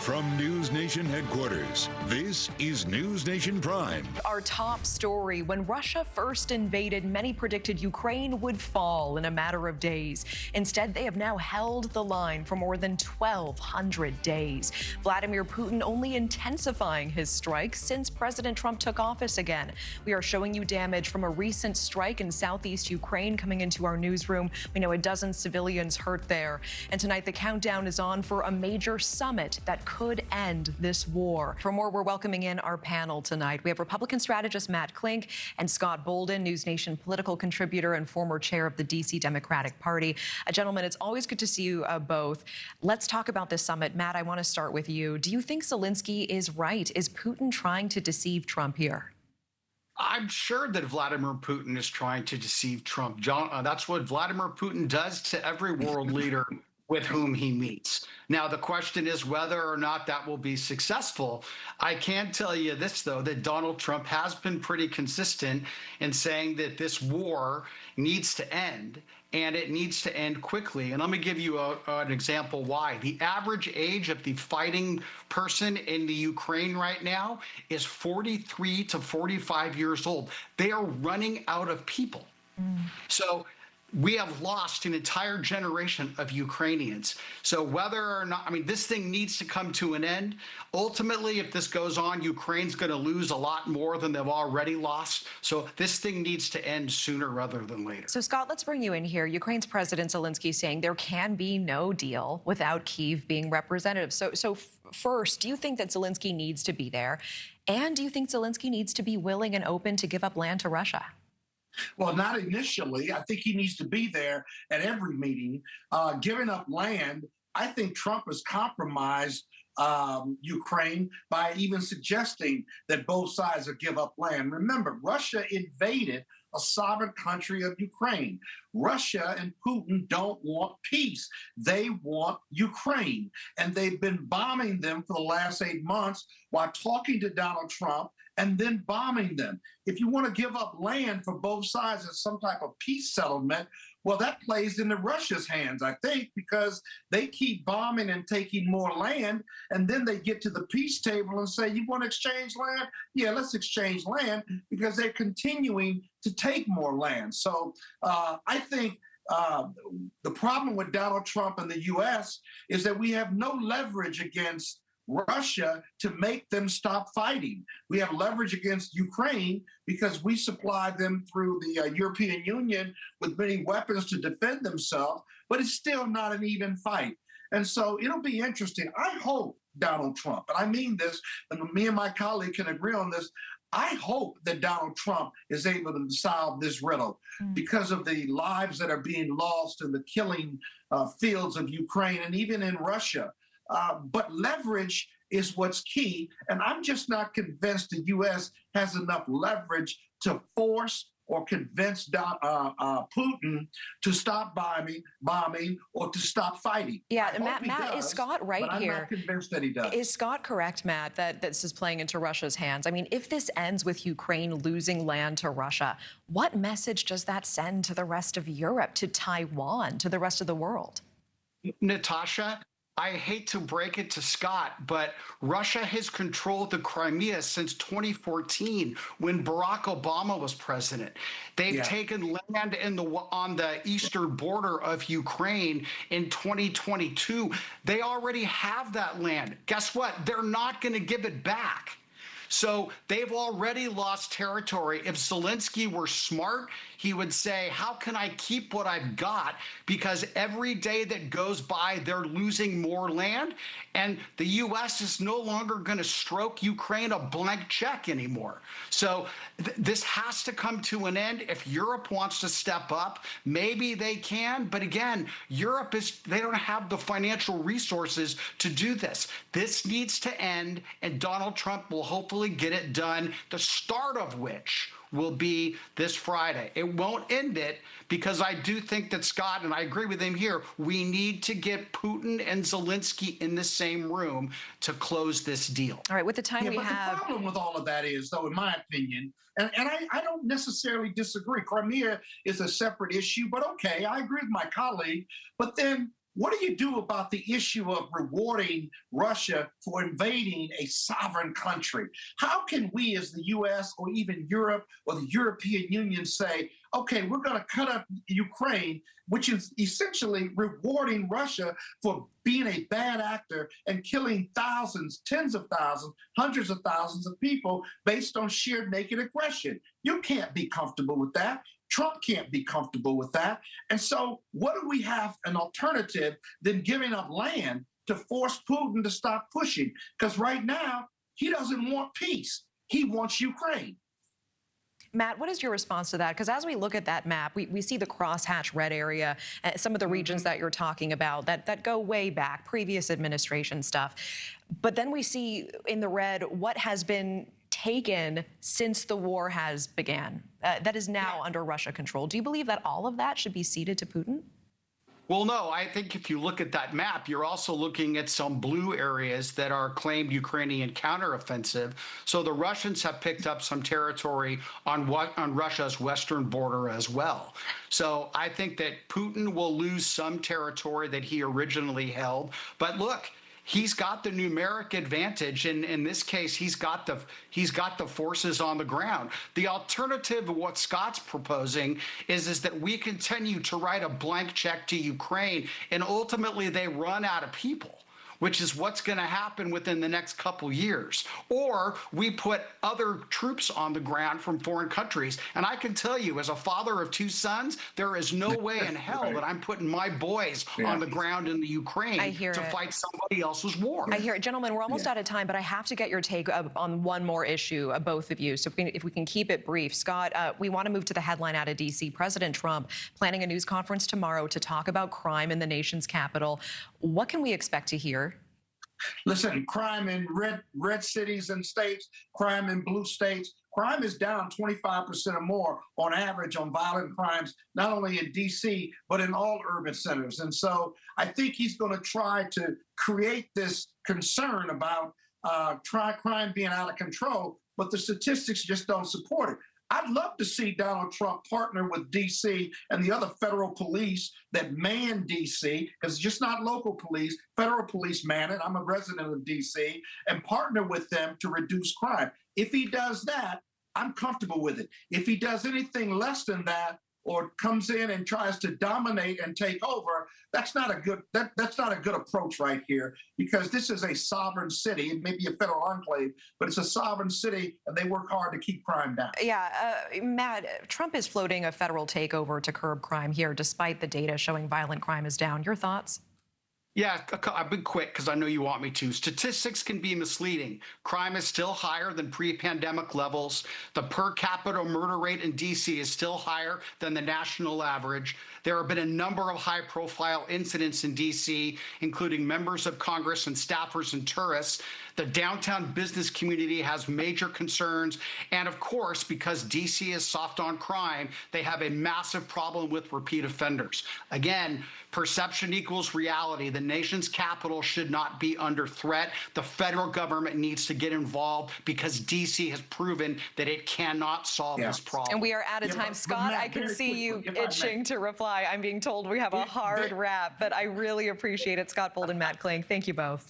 From News Nation headquarters, this is News Nation Prime. Our top story: when Russia first invaded, many predicted Ukraine would fall in a matter of days. Instead, they have now held the line for more than 1,200 days. Vladimir Putin only intensifying his strikes since President Trump took office again. We are showing you damage from a recent strike in southeast Ukraine coming into our newsroom. We know a dozen civilians hurt there. And tonight, the countdown is on for a major summit that could end this war. For more, we're welcoming in our panel tonight. We have Republican strategist Matt Klink and Scott Bolden, News Nation political contributor and former chair of the D.C. Democratic Party. Gentlemen, it's always good to see you both. Let's talk about this summit. Matt, I want to start with you. Do you think Zelensky is right? Is Putin trying to deceive Trump here? I'm sure that Vladimir Putin is trying to deceive Trump. John, that's what Vladimir Putin does to every world leader with whom he meets. Now, the question is whether or not that will be successful. I can tell you this, though, that Donald Trump has been pretty consistent in saying that this war needs to end, and it needs to end quickly. And let me give you an example why. The average age of the fighting person in the Ukraine right now is 43 to 45 years old. They are running out of people. So we have lost an entire generation of Ukrainians. So whether or not, this thing needs to come to an end. Ultimately, if this goes on, Ukraine's going to lose a lot more than they've already lost. So this thing needs to end sooner rather than later. So, Scott, let's bring you in here. Ukraine's President Zelensky saying there can be no deal without Kyiv being representative. So first, do you think that Zelensky needs to be there? And do you think Zelensky needs to be willing and open to give up land to Russia? Well, not initially. I think he needs to be there at every meeting. Giving up land, I think Trump has compromised Ukraine by even suggesting that both sides will give up land. Remember, Russia invaded a sovereign country of Ukraine. Russia and Putin don't want peace. They want Ukraine. And they've been bombing them for the last 8 months while talking to Donald Trump and then bombing them. If you want to give up land for both sides as some type of peace settlement, well, that plays into Russia's hands, I think, because they keep bombing and taking more land, and then they get to the peace table and say, you want to exchange land? Yeah, let's exchange land, because they're continuing to take more land. So I think the problem with Donald Trump and the U.S. is that we have no leverage against Russia to make them stop fighting. We have leverage against Ukraine because we supply them through the European Union with many weapons to defend themselves, but it's still not an even fight. And so it'll be interesting. I hope Donald Trump, and I mean this, and me and my colleague can agree on this, I hope that Donald Trump is able to solve this riddle because of the lives that are being lost in the killing fields of Ukraine and even in Russia. But leverage is what's key, and I'm just not convinced the U.S. has enough leverage to force or convince Putin to stop bombing, or to stop fighting. Yeah, Matt, is Scott right here? I'm not convinced that he does. Is Scott correct, Matt, that this is playing into Russia's hands? If this ends with Ukraine losing land to Russia, what message does that send to the rest of Europe, to Taiwan, to the rest of the world? Natasha, I hate to break it to Scott, but Russia has controlled the Crimea since 2014 when Barack Obama was president. They've taken land on the eastern border of Ukraine in 2022. They already have that land. Guess what? They're not going to give it back. So they've already lost territory. If Zelensky were smart, he would say, how can I keep what I've got? Because every day that goes by, they're losing more land. And the U.S. is no longer going to stroke Ukraine a blank check anymore. So this has to come to an end. If Europe wants to step up, maybe they can. But again, they don't have the financial resources to do this. This needs to end, and Donald Trump will hopefully get it done, the start of which will be this Friday. It won't end it, because I do think that Scott, and I agree with him here, we need to get Putin and Zelensky in the same room to close this deal. All right, with the time we have. have. The problem with all of that is, though, in my opinion, and I don't necessarily disagree. Crimea is a separate issue, but okay, I agree with my colleague. But then what do you do about the issue of rewarding Russia for invading a sovereign country? How can we as the US or even Europe or the European Union say, okay, we're going to cut up Ukraine, which is essentially rewarding Russia for being a bad actor and killing thousands, tens of thousands, hundreds of thousands of people based on sheer naked aggression? You can't be comfortable with that. Trump can't be comfortable with that. And so what do we have an alternative than giving up land to force Putin to stop pushing? Because right now, he doesn't want peace. He wants Ukraine. Matt, what is your response to that? Because as we look at that map, we see the crosshatch red area, some of the regions that you're talking about that go way back, previous administration stuff. But then we see in the red what has been taken since the war has began, that is now under Russia control. Do you believe that all of that should be ceded to Putin? Well, no, I think if you look at that map, you're also looking at some blue areas that are claimed Ukrainian counteroffensive. So the Russians have picked up some territory on Russia's western border as well. So I think that Putin will lose some territory that he originally held. But look, he's got the numeric advantage, and in this case, he's got the forces on the ground. The alternative of what Scott's proposing is that we continue to write a blank check to Ukraine, and ultimately they run out of people, which is what's going to happen within the next couple years. Or we put other troops on the ground from foreign countries. And I can tell you, as a father of two sons, there is no way in hell that I'm putting my boys on the ground in the Ukraine to fight somebody else's war. I hear it. Gentlemen, we're almost out of time, but I have to get your take on one more issue, both of you. So if we can keep it brief. Scott, we want to move to the headline out of D.C. President Trump planning a news conference tomorrow to talk about crime in the nation's capital. What can we expect to hear? Listen, crime in red cities and states, crime in blue states, crime is down 25% or more on average on violent crimes, not only in D.C., but in all urban centers. And so I think he's going to try to create this concern about crime being out of control, but the statistics just don't support it. I'd love to see Donald Trump partner with D.C. and the other federal police that man D.C., because it's just not local police, federal police man it. I'm a resident of D.C., and partner with them to reduce crime. If he does that, I'm comfortable with it. If he does anything less than that, or comes in and tries to dominate and take over, that's not a good approach right here, because this is a sovereign city. It may be a federal enclave, but it's a sovereign city, and they work hard to keep crime down. Yeah, Matt, Trump is floating a federal takeover to curb crime here, despite the data showing violent crime is down. Your thoughts? Yeah, I've been quick because I know you want me to. Statistics can be misleading. Crime is still higher than pre-pandemic levels. The per capita murder rate in D.C. is still higher than the national average. There have been a number of high-profile incidents in D.C., including members of Congress and staffers and tourists. The downtown business community has major concerns. And of course, because D.C. is soft on crime, they have a massive problem with repeat offenders. Again, perception equals reality. The nation's capital should not be under threat. The federal government needs to get involved because D.C. has proven that it cannot solve this problem. And we are out of time. Scott, Matt, I can see you itching to reply. I'm being told we have a hard wrap, but I really appreciate it. Scott Bold and Matt Kling, thank you both.